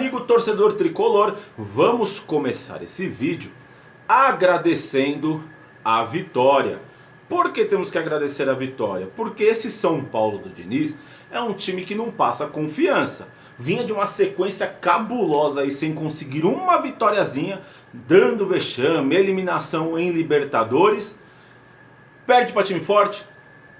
amigo torcedor tricolor, vamos começar esse vídeo agradecendo a vitória. Por que temos que agradecer a vitória? Porque esse São Paulo do Diniz é um time que não passa confiança. Vinha de uma sequência cabulosa aí sem conseguir uma vitóriazinha, dando vexame, eliminação em Libertadores. Perde para time forte,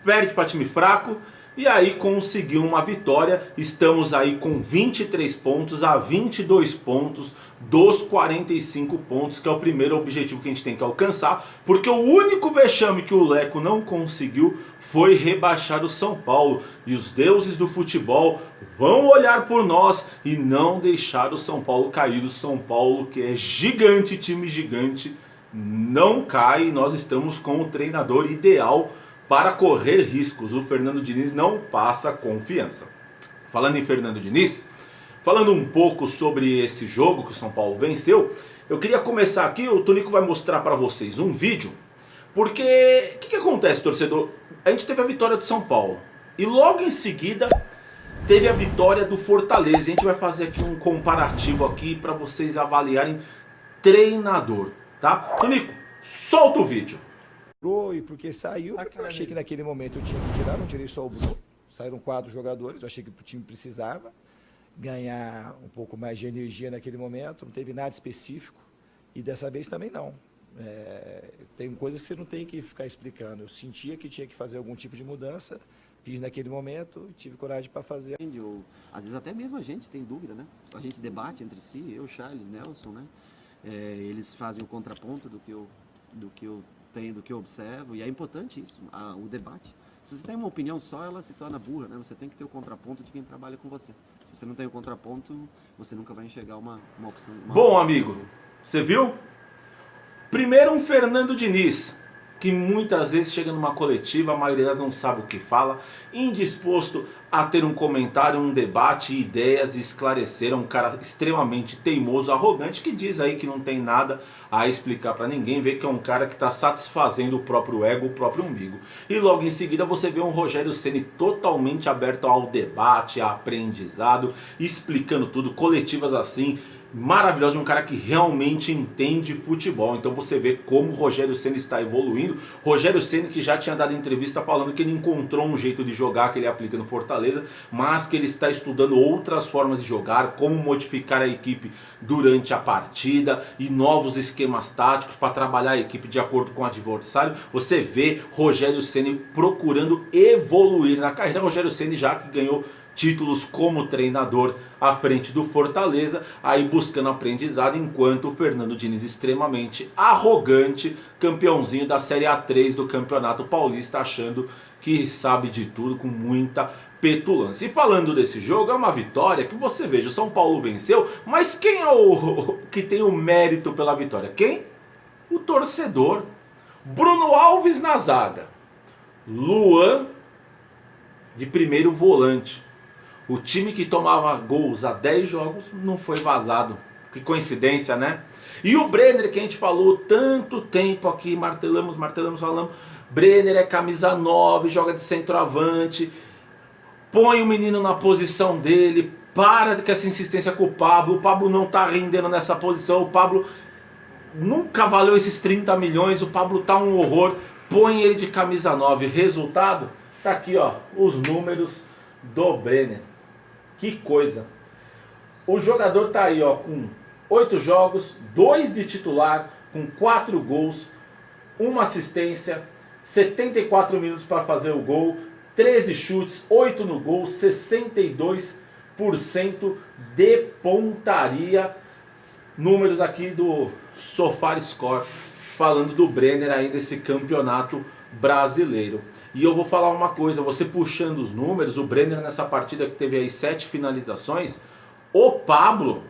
perde para time fraco. E aí conseguiu uma vitória, estamos aí com 23 pontos a 22 pontos dos 45 pontos, que é o primeiro objetivo que a gente tem que alcançar, porque o único vexame que o Leco não conseguiu foi rebaixar o São Paulo. E os deuses do futebol vão olhar por nós e não deixar o São Paulo cair. O São Paulo, que é gigante, time gigante, não cai. Nós estamos com o treinador ideal para correr riscos. O Fernando Diniz não passa confiança. Falando em Fernando Diniz, falando um pouco sobre esse jogo que o São Paulo venceu, eu queria começar aqui, o Tonico vai mostrar para vocês um vídeo, porque o que acontece, torcedor? A gente teve a vitória do São Paulo e logo em seguida teve a vitória do Fortaleza. A gente vai fazer aqui um comparativo aqui para vocês avaliarem treinador, tá? Tonico, solta o vídeo. E porque saiu, porque eu achei que naquele momento eu tinha que tirar, não tirei só o Bruno. Saíram 4 jogadores, eu achei que o time precisava ganhar um pouco mais de energia naquele momento, não teve nada específico. E dessa vez também não. Tem coisas que você não tem que ficar explicando. Eu sentia que tinha que fazer algum tipo de mudança, fiz naquele momento, tive coragem para fazer. Às vezes até mesmo a gente tem dúvida, né? A gente debate entre si, eu, Charles, Nelson, né? Eles fazem o contraponto do que eu tenho, do que eu observo, e é importante isso, o debate. Se você tem uma opinião só, ela se torna burra, né? Você tem que ter o contraponto de quem trabalha com você. Se você não tem o contraponto, você nunca vai enxergar uma opção. Bom, amigo, você viu? Primeiro um Fernando Diniz, que muitas vezes chega numa coletiva, a maioria delas não sabe o que fala, indisposto a ter um comentário, um debate, ideias e esclarecer. É um cara extremamente teimoso, arrogante, que diz aí que não tem nada a explicar pra ninguém, vê que é um cara que está satisfazendo o próprio ego, o próprio umbigo. E logo em seguida você vê um Rogério Ceni totalmente aberto ao debate, a aprendizado, explicando tudo, coletivas assim, maravilhoso, um cara que realmente entende futebol. Então você vê como o Rogério Ceni está evoluindo. Rogério Ceni, que já tinha dado entrevista falando que ele encontrou um jeito de jogar que ele aplica no Fortaleza, mas que ele está estudando outras formas de jogar, como modificar a equipe durante a partida e novos esquemas táticos para trabalhar a equipe de acordo com o adversário. Você vê Rogério Ceni procurando evoluir na carreira. Rogério Ceni já que ganhou títulos como treinador à frente do Fortaleza, aí buscando aprendizado, enquanto o Fernando Diniz, extremamente arrogante, campeãozinho da Série A3 do Campeonato Paulista, achando que sabe de tudo, com muita petulância. E falando desse jogo, é uma vitória que você veja, o São Paulo venceu, mas quem é o que tem o mérito pela vitória? Quem? O torcedor. Bruno Alves na zaga, Luan de primeiro volante. O time que tomava gols há 10 jogos não foi vazado. Que coincidência, né? E o Brenner, que a gente falou tanto tempo aqui, martelamos, falamos. Brenner é camisa 9, joga de centroavante. Põe o menino na posição dele. Para com essa insistência com o Pablo. O Pablo não tá rendendo nessa posição. O Pablo nunca valeu esses 30 milhões. O Pablo tá um horror. Põe ele de camisa 9. Resultado? Tá aqui, ó, os números do Brenner. Que coisa. O jogador tá aí, ó, com 8 jogos, 2 de titular, com 4 gols, 1 assistência, 74 minutos para fazer o gol, 13 chutes, 8 no gol, 62% de pontaria. Números aqui do SofaScore, falando do Brenner aí nesse campeonato brasileiro. E eu vou falar uma coisa, você puxando os números, o Brenner nessa partida que teve aí 7 finalizações, o Pablo,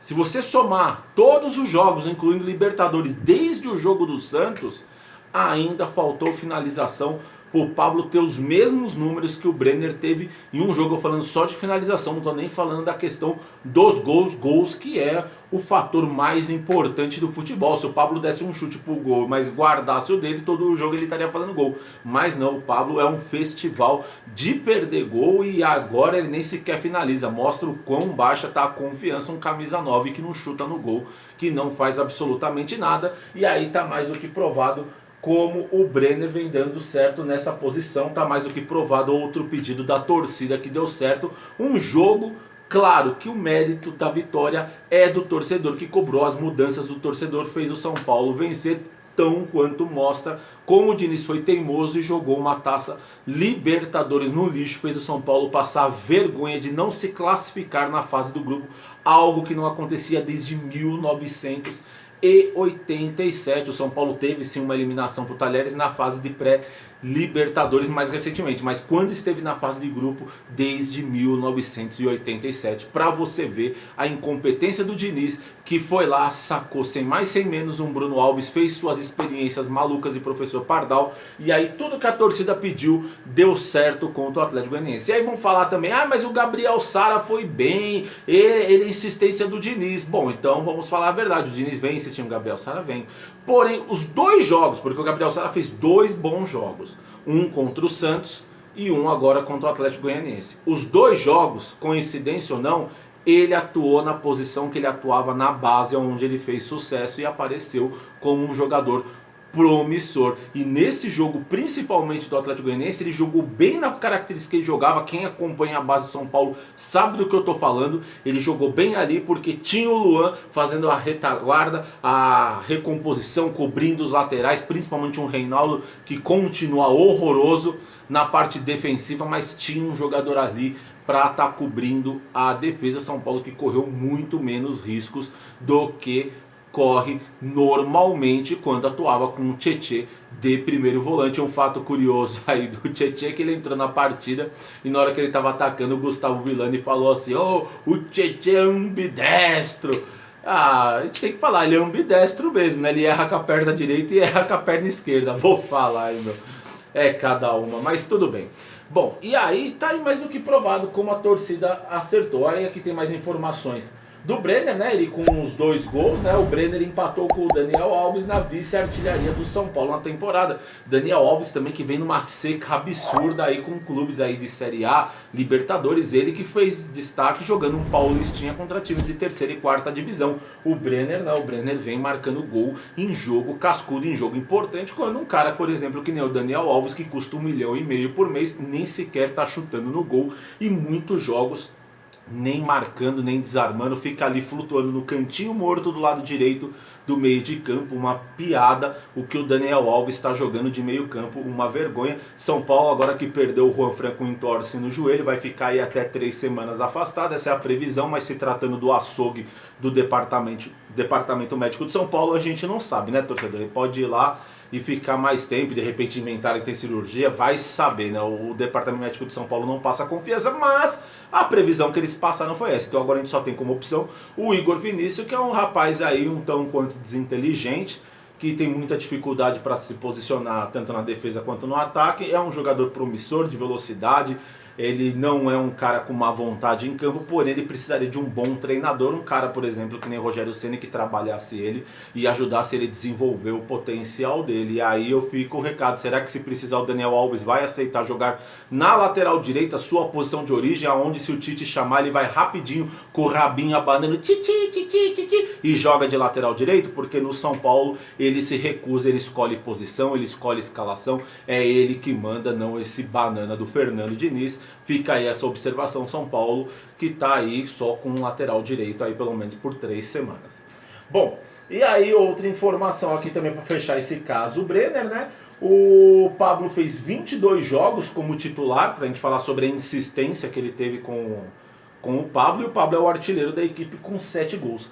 se você somar todos os jogos, incluindo Libertadores, desde o jogo do Santos, ainda faltou finalização o Pablo ter os mesmos números que o Brenner teve em um jogo, falando só de finalização, não estou nem falando da questão dos gols que é o fator mais importante do futebol. Se o Pablo desse um chute pro gol, mas guardasse o dele, todo o jogo ele estaria fazendo gol. Mas não, o Pablo é um festival de perder gol e agora ele nem sequer finaliza. Mostra o quão baixa está a confiança um camisa 9 que não chuta no gol, que não faz absolutamente nada. E aí tá mais do que provado como o Brenner vem dando certo nessa posição. Tá mais do que provado outro pedido da torcida que deu certo. Um jogo, claro que o mérito da vitória é do torcedor que cobrou. As mudanças do torcedor fez o São Paulo vencer, tão quanto mostra como o Diniz foi teimoso e jogou uma taça Libertadores no lixo. Fez o São Paulo passar a vergonha de não se classificar na fase do grupo, algo que não acontecia desde 1987. O São Paulo teve sim uma eliminação para o Talheres na fase de pré-Libertadores mais recentemente, mas quando esteve na fase de grupo desde 1987, para você ver a incompetência do Diniz, que foi lá, sacou sem mais sem menos um Bruno Alves, fez suas experiências malucas de professor Pardal, e aí tudo que a torcida pediu deu certo contra o Atlético Goianiense. E aí vão falar também, mas o Gabriel Sara foi bem, ele é insistência do Diniz. Bom, então vamos falar a verdade, o Diniz vem insistindo, o Gabriel Sara vem. Porém, os dois jogos, porque o Gabriel Sara fez 2 bons jogos, um contra o Santos e um agora contra o Atlético Goianiense. Os 2 jogos, coincidência ou não, ele atuou na posição que ele atuava na base, onde ele fez sucesso e apareceu como um jogador promissor. E nesse jogo, principalmente do Atlético Goianiense, ele jogou bem na característica que ele jogava. Quem acompanha a base do São Paulo sabe do que eu estou falando. Ele jogou bem ali porque tinha o Luan fazendo a retaguarda, a recomposição, cobrindo os laterais, principalmente um Reinaldo que continua horroroso na parte defensiva, mas tinha um jogador ali para estar cobrindo a defesa. São Paulo que correu muito menos riscos do que corre normalmente quando atuava com o Tietê de primeiro volante. Um fato curioso aí do Tietê, que ele entrou na partida e na hora que ele estava atacando, o Gustavo Villani falou assim: o Tietê é ambidestro. A gente tem que falar, ele é ambidestro mesmo, né? Ele erra com a perna direita e erra com a perna esquerda. Vou falar aí, meu. É cada uma, mas tudo bem. Bom, e aí tá aí mais do que provado como a torcida acertou. Aí aqui tem mais informações do Brenner, né? Ele com os 2 gols, né? O Brenner empatou com o Daniel Alves na vice-artilharia do São Paulo na temporada. Daniel Alves também que vem numa seca absurda aí com clubes aí de Série A, Libertadores. Ele que fez destaque jogando um paulistinha contra times de 3ª e 4ª divisão. O Brenner não, o Brenner vem marcando gol em jogo cascudo, em jogo importante, quando um cara, por exemplo, que nem o Daniel Alves, que custa 1,5 milhão por mês, nem sequer tá chutando no gol, e muitos jogos nem marcando, nem desarmando, fica ali flutuando no cantinho morto do lado direito do meio de campo. Uma piada o que o Daniel Alves está jogando de meio campo, uma vergonha. São Paulo agora que perdeu o Juan Franco com entorse no joelho, vai ficar aí até 3 semanas afastado, essa é a previsão, mas se tratando do açougue do departamento médico de São Paulo, a gente não sabe, né, torcedor? Ele pode ir lá e ficar mais tempo, de repente inventarem que tem cirurgia, vai saber, né? O departamento médico de São Paulo não passa confiança, mas a previsão que eles passaram foi essa. Então agora a gente só tem como opção o Igor Vinícius, que é um rapaz aí um tão quanto desinteligente, que tem muita dificuldade para se posicionar tanto na defesa quanto no ataque. É um jogador promissor, de velocidade. Ele não é um cara com má vontade em campo, porém ele precisaria de um bom treinador, um cara, por exemplo, que nem Rogério Ceni, que trabalhasse ele e ajudasse ele a desenvolver o potencial dele. E aí eu fico o recado, será que se precisar o Daniel Alves vai aceitar jogar na lateral direita, sua posição de origem, aonde se o Tite chamar ele vai rapidinho com o rabinho abanando, titi, titi, titi, e joga de lateral direito? Porque no São Paulo ele se recusa, ele escolhe posição, ele escolhe escalação, é ele que manda, não esse banana do Fernando Diniz. Fica aí essa observação, São Paulo que tá aí só com um lateral direito aí pelo menos por 3 semanas. Bom, e aí outra informação aqui também para fechar esse caso, o Brenner, né? O Pablo fez 22 jogos como titular, pra gente falar sobre a insistência que ele teve com o Pablo, e o Pablo é o artilheiro da equipe com 7 gols.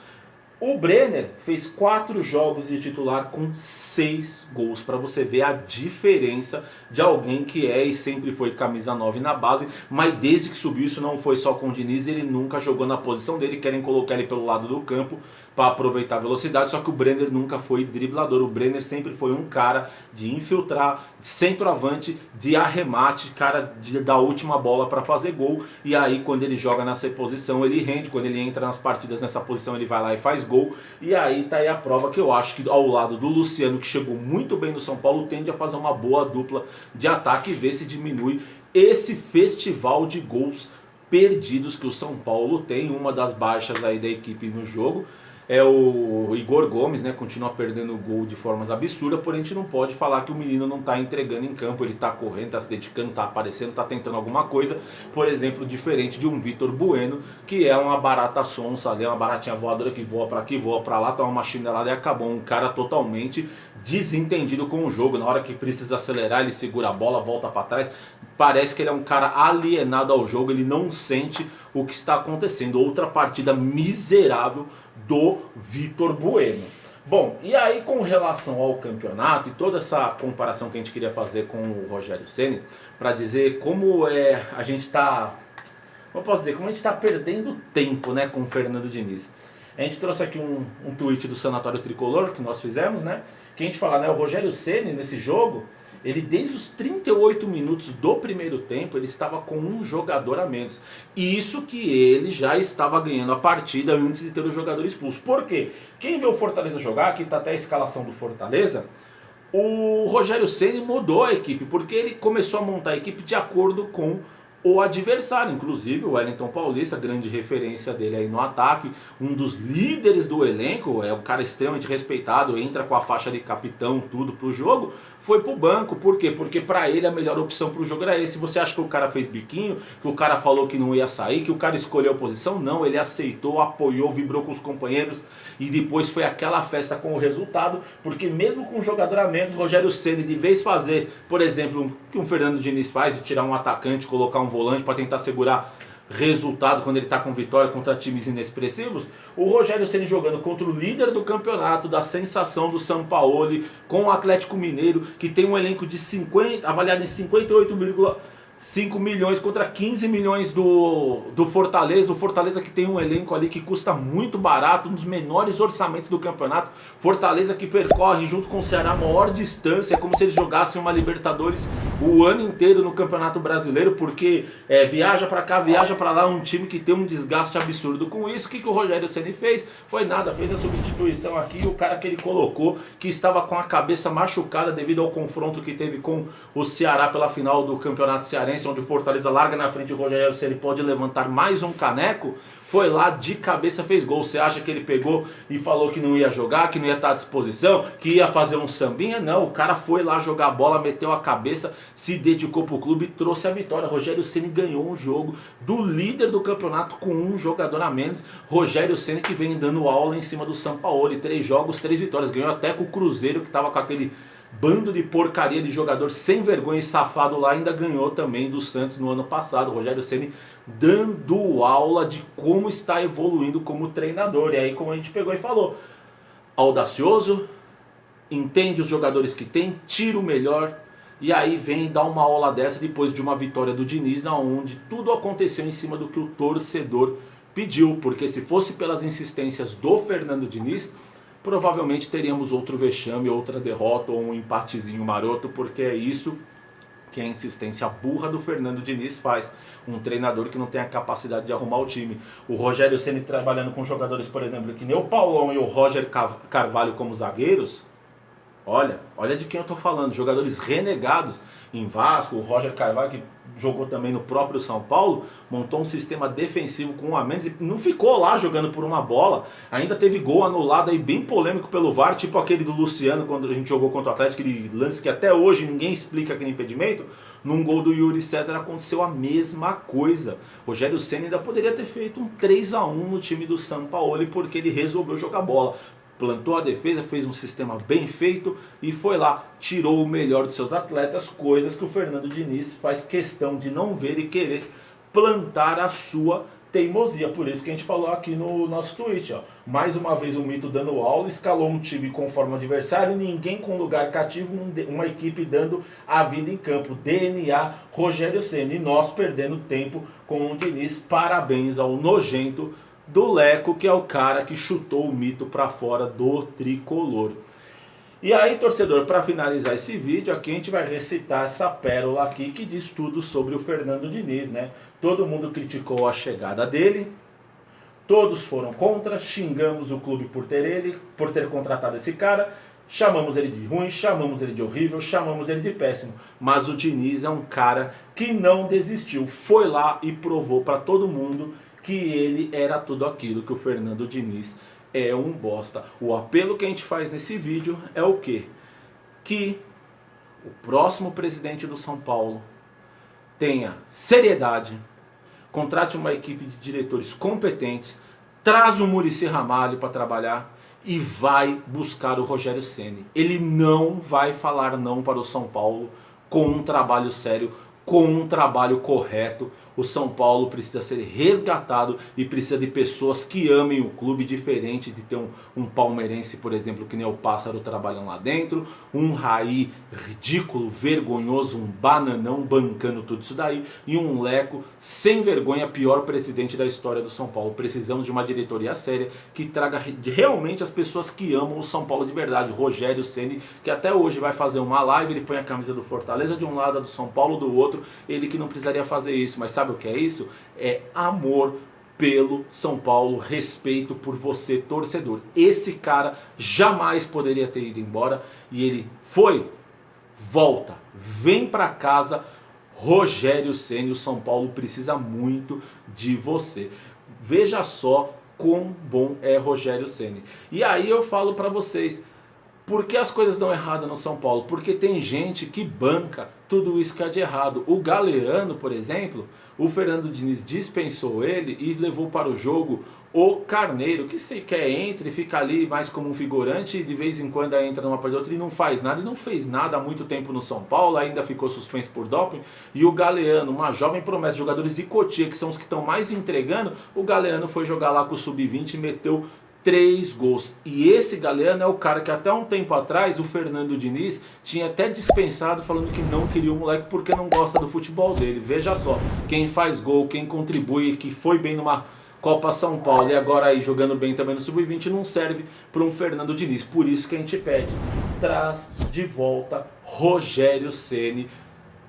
O Brenner fez 4 jogos de titular com 6 gols, para você ver a diferença de alguém que é e sempre foi camisa 9 na base, mas desde que subiu, isso não foi só com o Diniz, ele nunca jogou na posição dele, querem colocar ele pelo lado do campo, para aproveitar a velocidade, só que o Brenner nunca foi driblador. O Brenner sempre foi um cara de infiltrar, de centroavante, de arremate, cara da última bola para fazer gol. E aí quando ele joga nessa posição ele rende, quando ele entra nas partidas nessa posição ele vai lá e faz gol. E aí tá aí a prova que eu acho que ao lado do Luciano, que chegou muito bem no São Paulo, tende a fazer uma boa dupla de ataque e ver se diminui esse festival de gols perdidos que o São Paulo tem. Uma das baixas aí da equipe no jogo é o Igor Gomes, né? Continua perdendo o gol de formas absurdas, porém a gente não pode falar que o menino não está entregando em campo. Ele está correndo, está se dedicando, está aparecendo, está tentando alguma coisa. Por exemplo, diferente de um Vitor Bueno, que é uma barata sonsa ali, uma baratinha voadora que voa para aqui, voa para lá, toma uma chinelada e acabou. Um cara totalmente desentendido com o jogo. Na hora que precisa acelerar, ele segura a bola, volta para trás. Parece que ele é um cara alienado ao jogo, ele não sente o que está acontecendo. Outra partida miserável do Vitor Bueno. Bom, e aí com relação ao campeonato e toda essa comparação que a gente queria fazer com o Rogério Ceni, para dizer como a gente está, como eu posso dizer, como a gente está perdendo tempo, né, com o Fernando Diniz. A gente trouxe aqui um tweet do Sanatório Tricolor que nós fizemos, né, que a gente fala, né, o Rogério Ceni nesse jogo, ele desde os 38 minutos do primeiro tempo, ele estava com um jogador a menos. Isso que ele já estava ganhando a partida antes de ter o jogador expulso. Por quê? Quem vê o Fortaleza jogar, aqui está até a escalação do Fortaleza, o Rogério Ceni mudou a equipe, porque ele começou a montar a equipe de acordo com o adversário. Inclusive o Wellington Paulista, grande referência dele aí no ataque, um dos líderes do elenco, é um cara extremamente respeitado, entra com a faixa de capitão, tudo pro jogo, foi pro banco. Por quê? Porque pra ele a melhor opção pro jogo era esse. Você acha que o cara fez biquinho, que o cara falou que não ia sair, que o cara escolheu a posição? Não, ele aceitou, apoiou, vibrou com os companheiros e depois foi aquela festa com o resultado, porque mesmo com um jogador a menos, Rogério Ceni, de vez fazer, por exemplo, o que um Fernando Diniz faz, de tirar um atacante, colocar um volante para tentar segurar resultado quando ele está com vitória contra times inexpressivos, o Rogério Ceni jogando contra o líder do campeonato, da sensação do Sampaoli, com o Atlético Mineiro, que tem um elenco de 50, avaliado em 58,5 milhões contra 15 milhões do Fortaleza. O Fortaleza que tem um elenco ali que custa muito barato, um dos menores orçamentos do campeonato. Fortaleza que percorre junto com o Ceará a maior distância, é como se eles jogassem uma Libertadores o ano inteiro no Campeonato Brasileiro, porque viaja para cá, viaja para lá, um time que tem um desgaste absurdo com isso. O que o Rogério Ceni fez? Foi nada, fez a substituição aqui, e o cara que ele colocou, que estava com a cabeça machucada devido ao confronto que teve com o Ceará pela final do Campeonato Cearense, onde o Fortaleza larga na frente, o Rogério Ceni pode levantar mais um caneco, foi lá de cabeça, fez gol. Você acha que ele pegou e falou que não ia jogar, que não ia estar à disposição, que ia fazer um sambinha? Não, o cara foi lá jogar bola, meteu a cabeça, se dedicou pro clube e trouxe a vitória. Rogério Ceni ganhou um jogo do líder do campeonato com um jogador a menos. Rogério Ceni que vem dando aula em cima do Sampaoli, 3 jogos, 3 vitórias, ganhou até com o Cruzeiro, que estava com aquele bando de porcaria de jogador sem vergonha e safado lá, ainda ganhou também do Santos no ano passado. O Rogério Ceni dando aula de como está evoluindo como treinador. E aí, como a gente pegou e falou, audacioso, entende os jogadores que tem, tira o melhor, e aí vem dar uma aula dessa depois de uma vitória do Diniz, onde tudo aconteceu em cima do que o torcedor pediu. Porque se fosse pelas insistências do Fernando Diniz, provavelmente teríamos outro vexame, outra derrota ou um empatezinho maroto, porque é isso que a insistência burra do Fernando Diniz faz. Um treinador que não tem a capacidade de arrumar o time. O Rogério Ceni trabalhando com jogadores, por exemplo, que nem o Paulão e o Roger Carvalho como zagueiros. Olha de quem eu tô falando. Jogadores renegados em Vasco. O Roger Carvalho, que jogou também no próprio São Paulo, montou um sistema defensivo com um a menos e não ficou lá jogando por uma bola. Ainda teve gol anulado aí bem polêmico pelo VAR, tipo aquele do Luciano quando a gente jogou contra o Atlético, aquele lance que até hoje ninguém explica aquele impedimento. Num gol do Yuri César aconteceu a mesma coisa. Rogério Ceni ainda poderia ter feito um 3-1 no time do Sampaoli, porque ele resolveu jogar bola. Plantou a defesa, fez um sistema bem feito e foi lá, tirou o melhor dos seus atletas, coisas que o Fernando Diniz faz questão de não ver e querer plantar a sua teimosia. Por isso que a gente falou aqui no nosso tweet, ó. Mais uma vez o mito dando aula, escalou um time conforme o adversário, ninguém com lugar cativo, uma equipe dando a vida em campo. DNA Rogério Ceni, e nós perdendo tempo com o Diniz. Parabéns ao nojento do Leco, que é o cara que chutou o mito para fora do tricolor. E aí, torcedor, para finalizar esse vídeo, aqui a gente vai recitar essa pérola aqui que diz tudo sobre o Fernando Diniz, né? Todo mundo criticou a chegada dele, todos foram contra, xingamos o clube por ter contratado esse cara, chamamos ele de ruim, chamamos ele de horrível, chamamos ele de péssimo. Mas o Diniz é um cara que não desistiu, foi lá e provou para todo mundo que ele era tudo aquilo que o Fernando Diniz é um bosta. O apelo que a gente faz nesse vídeo é o quê? Que o próximo presidente do São Paulo tenha seriedade, contrate uma equipe de diretores competentes, traz o Muricy Ramalho para trabalhar e vai buscar o Rogério Ceni. Ele não vai falar não para o São Paulo com um trabalho sério, com um trabalho correto. O São Paulo precisa ser resgatado e precisa de pessoas que amem o clube, diferente de ter um palmeirense, por exemplo, que nem o Pássaro trabalhando lá dentro, um Raí ridículo, vergonhoso, um bananão bancando tudo isso daí, e um Leco sem vergonha, pior presidente da história do São Paulo. Precisamos de uma diretoria séria que traga realmente as pessoas que amam o São Paulo de verdade. Rogério Ceni, que até hoje vai fazer uma live, ele põe a camisa do Fortaleza de um lado, a do São Paulo do outro, ele que não precisaria fazer isso, mas sabe o que é isso? É amor pelo São Paulo, respeito por você, torcedor. Esse cara jamais poderia ter ido embora e ele foi, volta, vem pra casa. Rogério Ceni, o São Paulo precisa muito de você. Veja só quão bom é Rogério Ceni. E aí eu falo pra vocês, por que as coisas dão errado no São Paulo? Porque tem gente que banca tudo isso que é de errado. O Galeano, por exemplo, o Fernando Diniz dispensou ele e levou para o jogo o Carneiro, que se quer entra e fica ali mais como um figurante, e de vez em quando entra numa partida outra e não faz nada. E não fez nada há muito tempo no São Paulo, ainda ficou suspenso por doping. E o Galeano, uma jovem promessa, jogadores de Cotia, que são os que estão mais entregando, o Galeano foi jogar lá com o Sub-20 e meteu 3 gols. E esse Galeano é o cara que até um tempo atrás o Fernando Diniz tinha até dispensado, falando que não queria o moleque porque não gosta do futebol dele. Veja só, quem faz gol, quem contribui, que foi bem numa Copa São Paulo e agora aí jogando bem também no Sub-20 não serve para um Fernando Diniz. Por isso que a gente pede, traz de volta Rogério Ceni,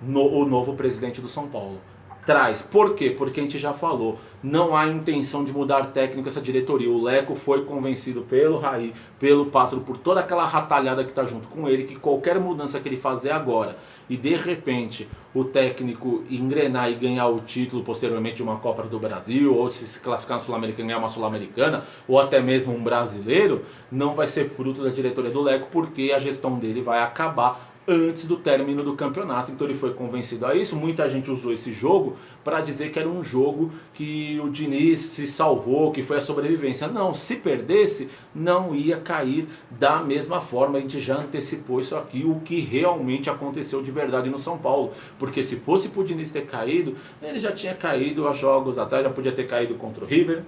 o novo presidente do São Paulo. Traz. Por quê? Porque a gente já falou, não há intenção de mudar técnico essa diretoria. O Leco foi convencido pelo Raí, pelo Pássaro, por toda aquela ratalhada que está junto com ele, que qualquer mudança que ele fazer agora e de repente o técnico engrenar e ganhar o título posteriormente de uma Copa do Brasil, ou se classificar na Sul-Americana e ganhar uma Sul-Americana, ou até mesmo um brasileiro, não vai ser fruto da diretoria do Leco, porque a gestão dele vai acabar antes do término do campeonato. Então ele foi convencido a isso. Muita gente usou esse jogo para dizer que era um jogo que o Diniz se salvou, que foi a sobrevivência. Não, se perdesse, não ia cair da mesma forma. A gente já antecipou isso aqui, o que realmente aconteceu de verdade no São Paulo. Porque se fosse pro Diniz ter caído, ele já tinha caído há jogos atrás, já podia ter caído contra o River,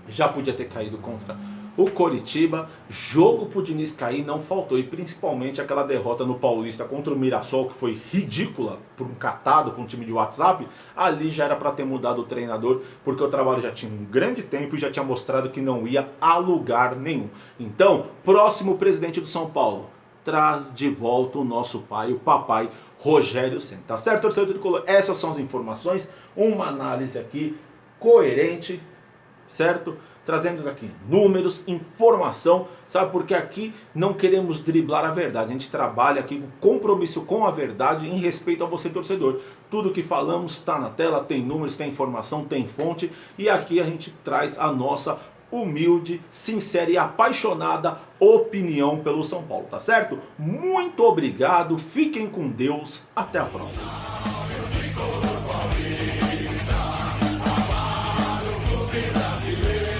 já podia ter caído contra o Coritiba. Jogo pro Diniz cair não faltou, e principalmente aquela derrota no Paulista contra o Mirassol, que foi ridícula por um catado, por um time de WhatsApp. Ali já era para ter mudado o treinador, porque o trabalho já tinha um grande tempo e já tinha mostrado que não ia a lugar nenhum. Então, próximo presidente do São Paulo, traz de volta o nosso pai, o papai Rogério Ceni. Tá certo, torcedor tricolor? Essas são as informações, uma análise aqui coerente, certo? Trazemos aqui números, informação, sabe? Porque aqui não queremos driblar a verdade. A gente trabalha aqui com compromisso com a verdade, em respeito a você, torcedor. Tudo que falamos está na tela, tem números, tem informação, tem fonte. E aqui a gente traz a nossa humilde, sincera e apaixonada opinião pelo São Paulo, tá certo? Muito obrigado, fiquem com Deus, até a próxima. Brasileiro.